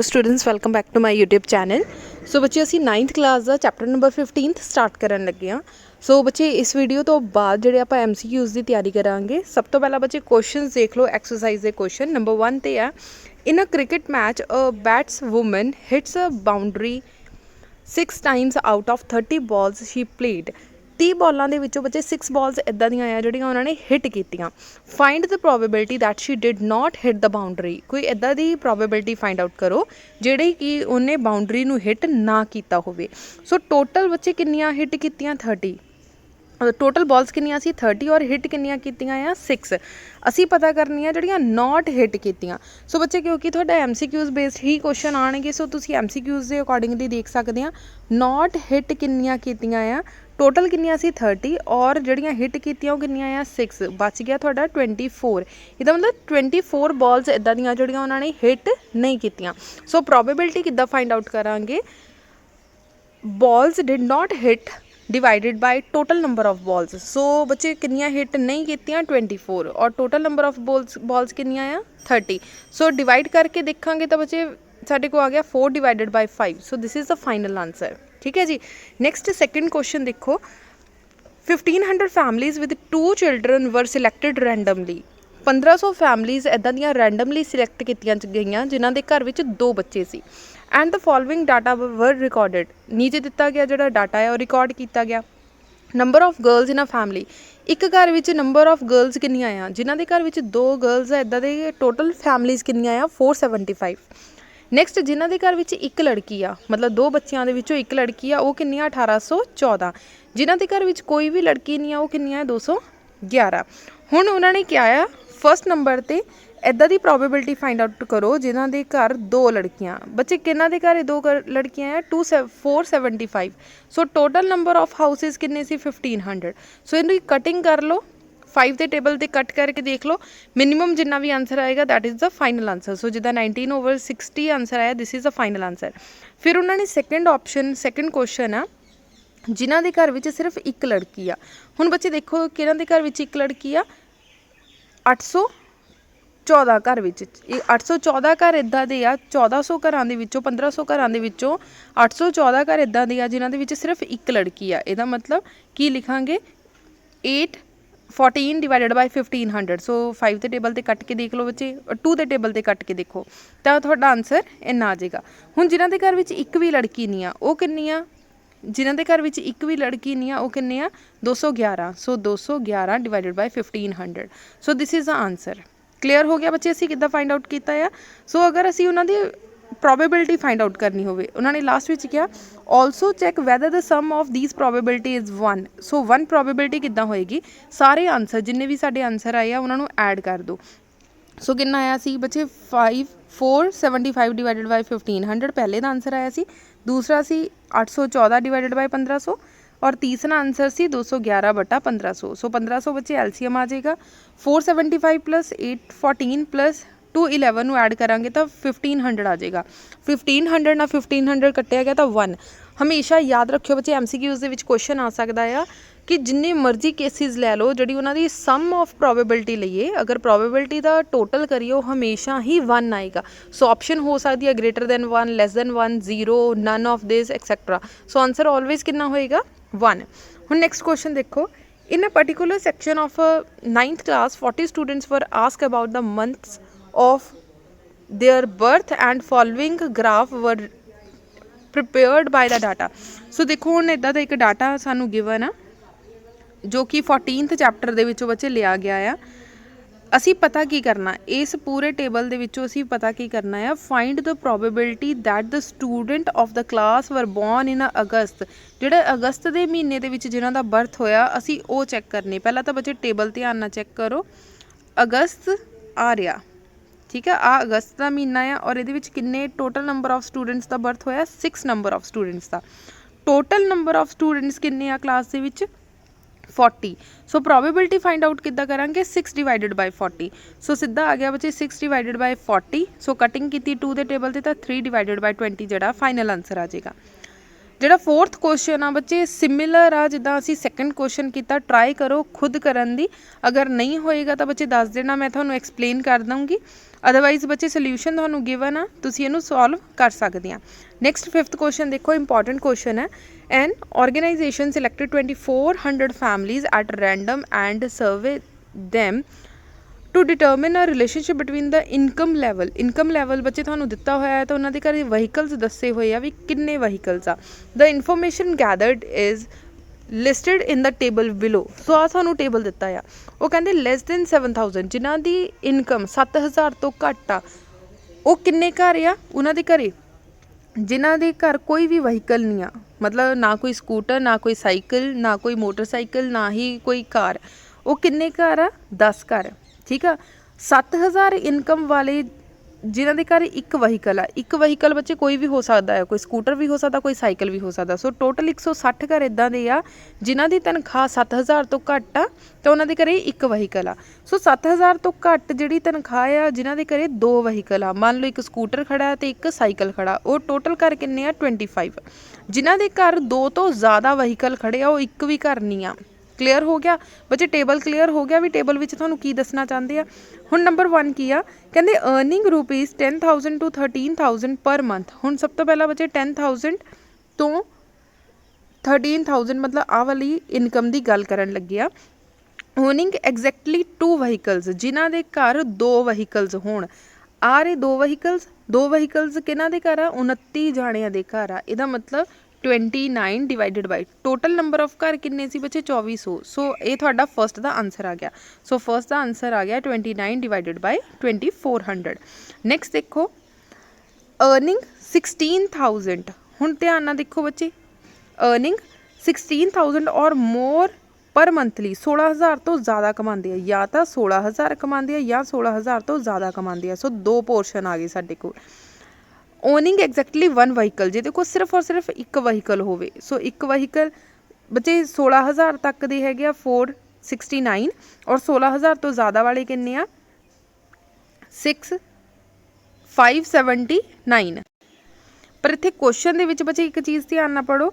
Students welcome back to my YouTube channel. So बच्चे असी 9th class का chapter number 15 start करन लगे हाँ। सो बच्चे इस वीडियो तो बाद जिहड़े आपां MCQs की तैयारी करांगे, सब तो पहला बच्चे क्वेश्चंस देख लो। एक्सरसाइज के क्वेश्चन नंबर 1 ते है, in a cricket match a batswoman hits a boundary 6 times out of 30 balls she played. 30 बॉलों के विचों बच्चे 6 बॉल्स इदां दियां आ जिहड़ियां उन्होंने हिट कीतियां। Find the probability that she did not hit the boundary. कोई इदां दी प्रोबेबिलिटी फाइंड आउट करो जिहड़ी कि उन्हें बाउंड्री नूं हिट ना कीता होवे। सो टोटल बच्चे किन्नियां हिट कीतियां 30, टोटल बॉल्स किन्नियां सी 30 और हिट किन्नियां कीतियां आ 6। असी पता करनी जिहड़ियां नॉट हिट कीतियां। सो बच्चे क्योंकि तुहाडा MCQs बेस्ड ही क्वेश्चन आउणगे, सो तुसीं MCQs के अकॉर्डिंगली देख सकते हैं। नॉट हिट किन्नियां कीतियां आ, टोटल किन्नियां सी 30 और जिहड़ियां हिट कीतियां किन्नियां आ 6, बच गया तुहाडा 24। इहदा मतलब 24 बॉल्स इदां दियां जिहड़ियां उन्होंने हिट नहीं कीतियां। सो प्रोबेबिलिटी किद्दां फाइंड आउट करांगे, balls did not hit divided by total number of balls. So बच्चे किन्नियां हिट नहीं कीतियां 24 और टोटल नंबर ऑफ बॉल्स किन्नियां आ 30। सो डिवाइड करके देखांगे तो बच्चे साडे को आ गया 4 divided by 5। So this is the final answer. ठीक है जी। नेक्स्ट सेकंड क्वेश्चन देखो, 1500 families with 2 children were selected randomly. 1500 families इदां दियां रैंडमली सिलैक्ट कीतियां गईयां जिन्हां दे घर विच 2 बच्चे सी। And the following data were recorded. नीचे दिता गया जो डाटा है वह रिकॉर्ड किया गया। Number of girls in a family, एक घर विच नंबर ऑफ गर्ल्स किन्नियां आ, जिन्हां दे घर विच 2 गर्ल्स है, इदां दे टोटल फैमिलीज किन्नियां आ 475। नैक्सट जिन्हां दे घर विच एक लड़की आ, मतलब 2 बच्चों के विचों एक लड़की आ, वो किन्नी 1814। जिन्हां दे घर विच कोई भी लड़की नहीं आ, वो किन्नी आ 211। हुण उन्होंने क्या आ, फर्स्ट नंबर ते इदां दी प्रोबेबिलिटी फाइंड आउट करो जिन्हां दे घर 2 लड़कियां। बच्चे किन्हां दे घर 2 लड़कियां हैं 475। सो टोटल नंबर ऑफ हाउसिस किन्ने सी 1500। सो इनकी कटिंग कर लो, 5 के टेबल ते कट करके देख लो, मिनिमम जिन्ना भी आंसर आएगा that is the final answer. So जिदा 19/60 आंसर आया, this is the final answer. फिर उन्होंने सैकेंड ऑप्शन, सैकेंड क्वेश्चन आ, जिन्हां दे घर विच सिर्फ एक लड़की आ। हुण बच्चे देखो किन्हां दे घर विच एक लड़की आ, 814 घर विच 814 घर इदां दे आ, 1400 घरां दे विचों 1500 घरां दे विचों 814 घर इदां दे आ जिन्हां दे विच सिर्फ एक लड़की आ। इहदा मतलब की लिखांगे 14 डिवाइडेड बाय 1500। सो 5 के टेबल ते कट के देख लो बच्चे, 2 के टेबल ते कट के देखो तो तुहाडा आंसर इन्ना आ जाएगा। हुण जिन्हां दे घर विच एक भी लड़की नहीं आ, वो किन्नी आ, जिन्हां दे घर विच एक भी लड़की नहीं आ, वो किन्ने आ 211। सो 211 divided by 1500। So this is the answer. Clear हो गया बच्चे, असीं किद्दां फाइंड आउट कीता है। सो अगर असीं उन्हां दी प्रोबेबिलिटी फाइंड आउट करनी होवे, उन्होंने लास्ट में क्या, also check whether the sum of these probability is 1। So 1 probability किद्दां होएगी, सारे आंसर जिन्ने भी साडे आंसर आए आ उन्होंने ऐड कर दो। सो कितना आया सी बच्चे 475 डिवाइडेड बाय 1500 पहले का आंसर आया सी, दूसरा सी 814 डिवाइडेड बाय 1500 और तीसरा आंसर सी 211/1500। सो 1500 बच्चे LCM आ जाएगा। 475 प्लस 814 प्लस 211 ਨੂੰ ਐਡ ਕਰਾਂਗੇ ਤਾਂ 1500 ਆ ਜਾਏਗਾ। 1500 ਨਾਲ 1500 ਕੱਟਿਆ ਗਿਆ ਤਾਂ 1। ਹਮੇਸ਼ਾ ਯਾਦ ਰੱਖਿਓ ਬੱਚੇ, MCQs ਦੇ ਵਿੱਚ ਕੁਐਸਚਨ ਆ ਸਕਦਾ ਆ ਕਿ ਜਿੰਨੇ ਮਰਜ਼ੀ ਕੇਸਿਸ ਲੈ ਲਓ, ਜਿਹੜੀ ਉਹਨਾਂ ਦੀ ਸਮ ਆਫ ਪ੍ਰੋਬੇਬਿਲਿਟੀ ਲਈਏ, ਅਗਰ ਪ੍ਰੋਬੇਬਿਲਿਟੀ ਦਾ ਟੋਟਲ ਕਰੀਏ ਉਹ ਹਮੇਸ਼ਾ ਹੀ 1 ਆਏਗਾ। ਸੋ ਆਪਸ਼ਨ ਹੋ ਸਕਦੀ ਹੈ greater then 1, less than 1, 0, none of this etcetera. So answer always ਕਿੰਨਾ ਹੋਏਗਾ 1। ਹੁਣ ਨੈਕਸਟ ਕੁਐਸਚਨ ਦੇਖੋ, in a particular section of a 9th class 40 students were asked about the months of their birth and following graph were prepared by the data। सो देखो हुण इदां दा एक data सानू गिवन आ जो कि 14th चैप्टर दे विचों बच्चे लिया गया आ। असी पता की करना, इस पूरे टेबल दे विचों असी पता की करना है, find the probability that the student of the class were born in August. जिहड़े अगस्त के महीने दे विच जिन्हां दा बर्थ होया, असी वो चैक करनी। पहला तो बच्चे टेबल ध्यान नाल चैक करो, अगस्त आ रहा, ठीक है, आ अगस्त का महीना है और ये किन्ने टोटल नंबर ऑफ स्टूडेंट्स का बर्थ होया 6 नंबर ऑफ स्टूडेंट्स का। टोटल नंबर ऑफ स्टूडेंट्स किन्ने आ क्लास के विच 40। सो प्रोबेबिलिटी फाइंड आउट किद्दां करांगे, 6 डिवाइडेड बाय 40। सो सीधा आ गया बच्चे 6 डिवाइडेड बाय 40। सो कटिंग की 2 के टेबल से तो 3 डिवाइडेड बाय 20 जो फाइनल आंसर आ जाएगा। ਜਿਹੜਾ फोर्थ क्वेश्चन आ बच्चे सिमिलर आ जिदा असी सैकेंड क्वेश्चन किया, ट्राई करो खुद करन दी, अगर नहीं होएगा तो बच्चे दस देना, मैं तुहानू एक्सप्लेन कर दूँगी। अदरवाइज बच्चे सोल्यूशन तुहानू गिवन आ, तुसीं इहनू सॉल्व कर सकते हैं। नैक्सट 5th क्वेश्चन देखो, इंपॉर्टेंट क्वेश्चन है। An organisation selected 2400 families at random and survey them to determine a relationship between the income level बच्चे थानू दिता होया है, तो उन्होंने घर वहीकल्स दसे हुए आ भी किन्ने वहीकल्स आ। The information gathered is listed in the table below. So आ सानू टेबल दिता है, वो कहते लैस दैन 7000 जिन्हां दी इनकम 7000 तो घट आ, वो किन्ने घर आ उन्हां दे घरे जिन्हां दे घर कोई भी वहीकल नहीं आ, मतलब ना कोई स्कूटर, ना कोई साइकिल, ना कोई मोटरसाइकिल, ना ही कोई कार। वो किन्ने घर आ? 10 घर। ठीक है, 7000 इनकम वाले जिन्हां दे घर एक वहीकल आ, एक वहीकल बच्चे कोई भी हो सकता है, कोई स्कूटर भी हो सकता, कोई साइकिल भी हो सकता। सो टोटल 160 घर इदां दे आ जिन्हां दी तनख्वाह 7000 तो घट आ, तो उन्हां दे घरे एक वहीकल आ। सो 7000 तो घट जिहड़ी तनख्वाह आ जिन्हां दे घरे 2 वहीकल आ, मान लो एक स्कूटर खड़ा है तो एक साइकिल खड़ा, वो टोटल घर किन्ने आ 25। जिन्हां दे घर 2 तो ज़्यादा वहीकल खड़े आ, वो एक भी घर नहीं आ। क्लीयर हो गया बच्चे, टेबल क्लीयर हो गया भी टेबल विच तुहानू की दसना चाहते हैं। हुण नंबर 1 की आ, कहते earning rupees 10,000 to 13,000 per month. हुण सब तो पहला बच्चे 10,000 तो 13,000 मतलब आ वाली इनकम की गल करन लगे आ। ओनिंग एग्जैक्टली 2 वहीकल्स, जिन्हां दे घर 2 वहीकल्स होण। आ रहे 2 वहीकल्स किन्हां दे घर आ? 29 जाणियां दे घर आ। इहदा मतलब 29 divided by total number of घर किन्ने सी बच्चे 2400। सो ये थोड़ा फर्स्ट का आंसर आ गया। सो फर्स्ट का आंसर आ गया 29 डिवाइडेड बाई 2400। नैक्सट देखो अर्निंग 16,000। हुण ध्यान नाल देखो बच्चे, अर्निंग 16,000 और मोर पर मंथली 16,000 तो ज़्यादा कमाते हैं, या तो 16,000 कमाते हैं या 16,000 तो ज़्यादा कमाते हैं। सो 2 पोर्शन आ गए साडे कोल। ओनिंग एग्जैक्टली 1 वहीकल, जे देखो सिर्फ और सिर्फ एक वहीकल होवे। सो एक वहीकल बच्चे 16,000 तक दे हैगे 469 और 16,000 तो ज़्यादा वाले किन्ने आ 579। पर इत्थे क्वेश्चन दे विच बच्चे एक चीज़ ध्यान ना पढ़ो,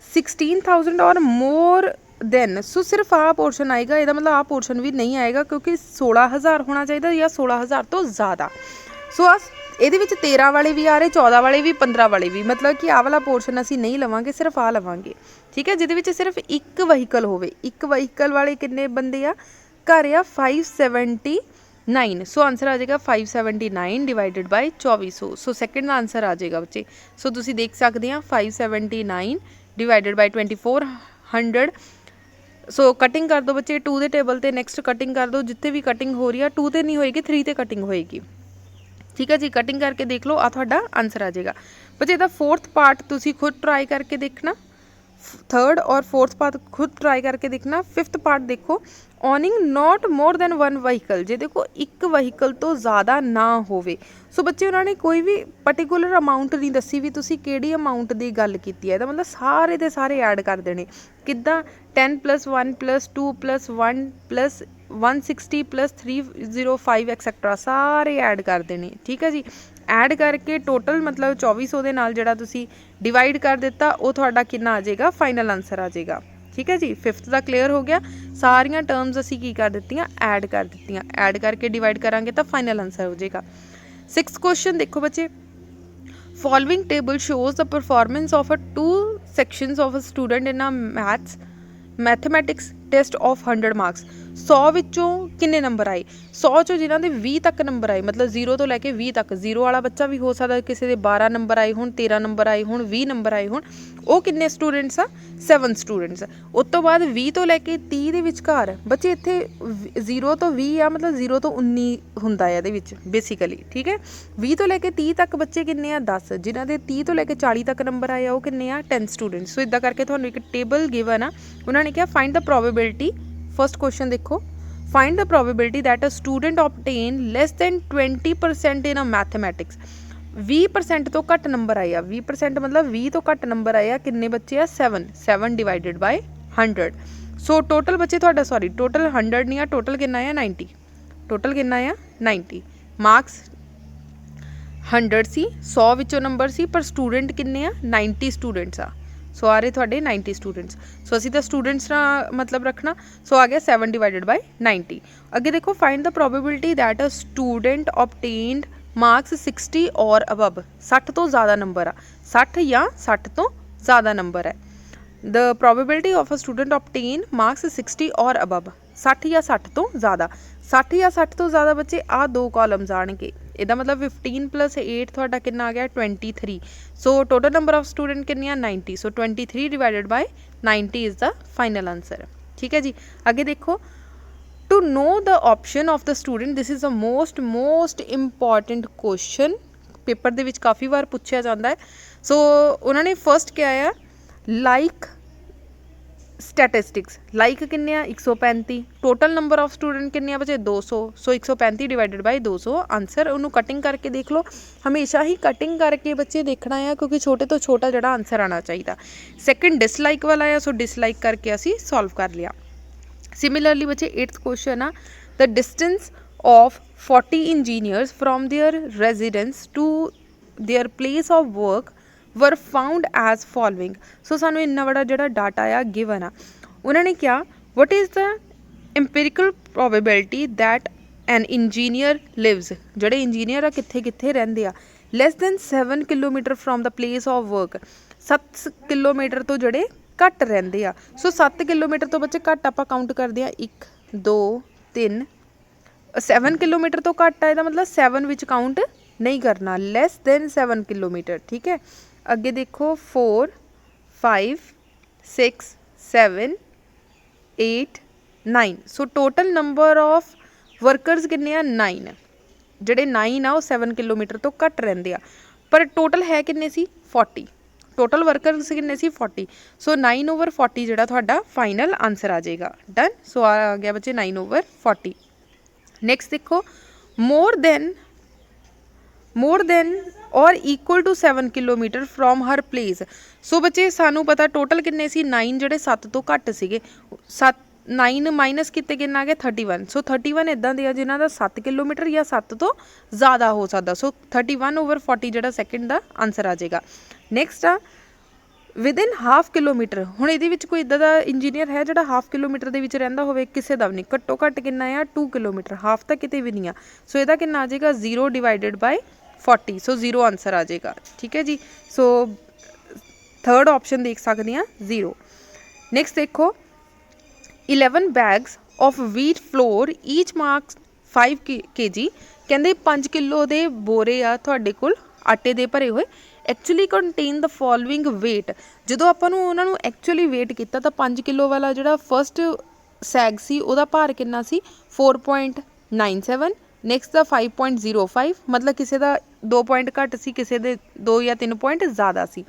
16,000 और मोर देन। सो सिर्फ आ पोर्शन आएगा, ਇਹਦਾ मतलब आ पोर्शन भी नहीं आएगा क्योंकि 16,000 होना चाहिए या 16,000 तो ज़्यादा। सो आ ਇਹਦੇ ਵਿੱਚ 13 वाले भी आ रहे, 14 वाले भी, 15 वाले भी, मतलब कि आ वाला पोर्शन असी नहीं लवांगे, सिर्फ आ लवांगे। ठीक है, जिहदे ਵਿੱਚ सिर्फ एक वहीकल होवे। एक वहीकल वाले किन्ने बंदे आ घर आ 579। सो आंसर आ जाएगा 579 divided by 2400। So second answer आ जाएगा बच्चे। सो तुसी देख सकते हैं 579 डिवाइडेड बाई 2400। सो कटिंग कर दो बच्चे 2 के टेबल ते, नैक्सट कटिंग कर दो, जिते भी कटिंग हो रही है 2 ते नहीं होएगी 3 ते कटिंग होएगी। ठीक है जी, कटिंग करके देख लो, आ तुहाडा आंसर आ जाएगा बच्चे। इसदा 4th पार्ट तुसी खुद ट्राई करके देखना, 3rd और 4th पार्ट खुद ट्राई करके देखना। 5th पार्ट देखो, owning not more than 1 vehicle, जे देखो एक वहीकल तो ज़्यादा ना होवे। सो बच्चे उन्होंने कोई भी पर्टिकुलर अमाउंट नहीं दसी भी तुसी केड़ी अमाउंट की गल की है, ਇਹਦਾ मतलब सारे दे सारे ऐड कर देने। किद्दां 10 + 1 + 2 + 1 + 160 + 305 एक्सैक्ट्रा सारे ऐड कर देने। ठीक है जी, ऐड करके टोटल मतलब 2400 ਦੇ ਨਾਲ ਜਿਹੜਾ ਤੁਸੀਂ डिवाइड कर दिता, वो ਤੁਹਾਡਾ कितना आ जाएगा, फाइनल आंसर आ जाएगा। ठीक है जी, 5th का क्लीयर हो गया। सारियां टर्म्स असी की कर दित्तियां, ऐड कर दित्तियां, ऐड करके डिवाइड करांगे तो फाइनल आंसर हो जाएगा। 6th क्वेश्चन देखो बच्चे, following table shows the performance of 2 sections of a student in a mathematics test of 100 marks. 100 विचों किन्ने नंबर आए? 100 चों जिन्हां दे 20 तक नंबर आए, मतलब 0 तो लैके 20 तक, 0 वाला बच्चा भी हो सकता, किसी के 12 नंबर आए होण, 13 नंबर आए होण, 20 नंबर आए होण, वो किन्ने स्टूडेंट्स आ? 7 स्टूडेंट्स। उस तो बाद 20 तो लैके 30 ਦੇ ਵਿਚਕਾਰ बच्चे इत्थे 0 तो 20 आ, मतलब 0 तो 19 ਹੁੰਦਾ ਹੈ ਇਹਦੇ ਵਿੱਚ बेसिकली। ठीक है, 20 तो लैके 30 तक बच्चे किन्ने आ 10, जिन्हां दे 30 तो लैके 40 तक नंबर आए वो किन्ने आ 10 स्टूडेंट्स। सो इदां करके ਤੁਹਾਨੂੰ एक टेबल गिवन आ, उन्होंने कहा find the probability. First question देखो, find the probability that a student obtain less than 20% in a mathematics. 20% तो घट नंबर आए, 20% मतलब 20 तो घट नंबर आए, किन्ने बच्चे आ 7 डिवाइडेड बाय 100। सो टोटल बच्चे थोड़ा सॉरी टोटल 100 नहीं आ, टोटल कितना आ 90। टोटल कितना आ 90। मार्क्स 100 सी, 100 विचों नंबर सी, पर स्टूडेंट किन्ने आ 90 स्टूडेंट्स आ। सो आ रहे थोड़े 90 स्टूडेंट्स। सो असी तो स्टूडेंट्स ना मतलब रखना, सो आ गया 7 डिवाइडेड बाय 90। अगे देखो find the probability that a student obtained marks 60 और अबव, 60 तो ज़्यादा नंबर आ, 60 या 60 तो ज़्यादा नंबर है। The probability of a student obtain marks 60 और अबव, 60 या 60 तो ज़्यादा, 60 या 60 तो ज़्यादा बच्चे आ दो कॉलम्स आएंगे, ਇਹਦਾ मतलब 15 + 8 ਤੁਹਾਡਾ कितना आ गया 23। So total number of student कितनी 90। So 23 divided by 90 is the final answer. ठीक है जी। आगे देखो, to know the option of the student, this is the most important question, paper ਦੇ ਵਿੱਚ काफ़ी बार पूछा जाता है। सो उन्होंने फर्स्ट क्या आया, लाइक स्टैटिस्टिक्स, लाइक किन्ने 135, टोटल नंबर ऑफ स्टूडेंट किन्ने बचे 200। सो 135 डिवाइडेड बाय 200 आंसर। उन्होंने कटिंग करके देख लो, हमेशा ही कटिंग करके बच्चे देखना है क्योंकि छोटे तो छोटा जोड़ा आंसर आना चाहिए। सैकेंड डिसलाइक वाला है, सो डिसलाइक करके असी सॉल्व कर लिया। सिमिलरली बच्चे 8th क्वेश्चन आ, the distance of 40 engineers from their residence to their place of work were found as following. So सानू इन्ना बड़ा जो डाटा आ गिवन आ, उन्होंने क्या, what is the empirical probability that an engineer lives, जोड़े इंजीनियर आ कित्थे कित्थे रहिंदे आ, less than 7 kilometre from the place of work, 7 kilometre तो जोड़े घट रहिंदे आ। सो 7 किलोमीटर तो बच्चे घट आपां काउंट करदे आ, 1 2 3, 7 किलोमीटर तो घट आ, मतलब 7 विच काउंट नहीं करना, लैस दैन 7 किलोमीटर। ठीक है। अगे देखो 4 5 6 7 8 9। सो टोटल नंबर ऑफ वर्करस किन्ने आ 9, ਜਿਹੜੇ 9 ਆ ਉਹ 7 किलोमीटर तो घट रहिंदे आ, पर टोटल है किन्ने सी 40, टोटल वर्करस किन्ने सी 40। सो 9/40 ਜਿਹੜਾ ਤੁਹਾਡਾ फाइनल आंसर आ जाएगा। डन। सो आ गया बच्चे 9/40। नैक्सट देखो, मोर देन और equal to 7 kilometre from her place. So बच्चे सानू पता टोटल किन्ने सी 9 ਜਿਹੜੇ 7 ਤੋਂ ਘੱਟ ਸੀਗੇ, 9 माइनस कितने कितना आ गया 31। सो 31 इदां दे जिन्हां दा 7 किलोमीटर या 7 तो ज़्यादा हो सकता। सो 31/40 ਜਿਹੜਾ ਸੈਕਿੰਡ ਦਾ ਆਨਸਰ ਆ ਜਾਏਗਾ। ਨੈਕਸਟ ਆ विदिन हाफ किलोमीटर, हुण इहदे विच कोई इदां दा इंजीनियर है जिहड़ा हाफ किलोमीटर दे विच रहिंदा होवे, किसे दा भी नहीं, घट्टो घट्ट कितना आ 2 किलोमीटर, हाफ तां किते भी नहीं आ। सो इहदा कितना आ जाएगा 0 डिवाइडेड बाय 40। सो 0 आंसर आ जाएगा। ठीक है जी। सो थर्ड ऑप्शन देख सकते हैं 0। नैक्सट देखो, 11 bags of wheat flour each marks 5 kg, कहते 5 किलो के बोरे आ तुहाडे कोल आटे दे भरे हुए, actually contain the following weight. जो आपां नूं उन्हां नूं एक्चुअली वेट किया तो 5 किलो वाला जो फस्ट सैग सी उहदा भार कितना सी 4.97, नैक्सट दा 5.05, मतलब किसी का 2 पॉइंट घट सी, किसी दे 2 या 3 पॉइंट ज़्यादा सी।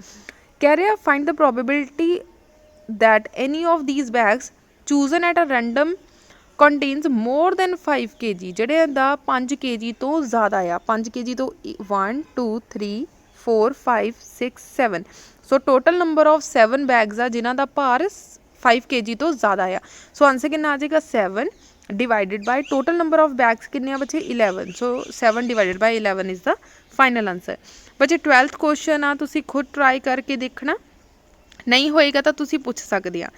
कह रहा find the probability that any of these bags chosen at a random contains more than 5 kg, ਜਿਹੜੇ ਦਾ 5 kg ਤੋਂ ज़्यादा आ, 5 kg तो 1 2 3 4 5 6 7। So total number of 7 bags आ जिन्हां दा भार 5 kg तो ज़्यादा आ। सो आंसर कितना आ जाएगा 7 divided by total number of bags कितने बच्चे 11। सो 7 divided by 11 is the final answer. बच्चे 12th क्वेश्चन आ, तुसी खुद ट्राई करके देखना, नहीं होएगा तो तुसी पूछ सकते हैं।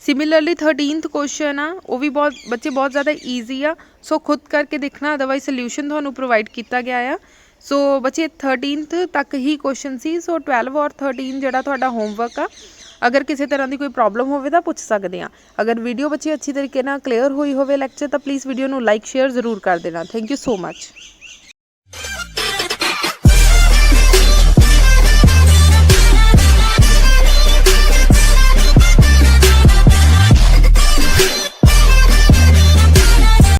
सिमिलरली 13th क्वेश्चन आ, वो भी बहुत बच्चे बहुत ज़्यादा ईजी आ, सो खुद करके देखना, अदरवाइज सोल्यूशन थानू प्रोवाइड किया गया है। सो बच्चे 13th तक ही क्वेश्चन सी। सो 12 और 13 जिहड़ा तुहाडा होमवर्क आ, अगर किसी तरह की कोई प्रॉब्लम होवे तो पूछ सकते हैं। अगर वीडियो बच्चे अच्छी तरीके क्लीयर हुई होवे लेक्चर, तो प्लीज़ वीडियो नू लाइक शेयर जरूर कर देना। Thank you so much.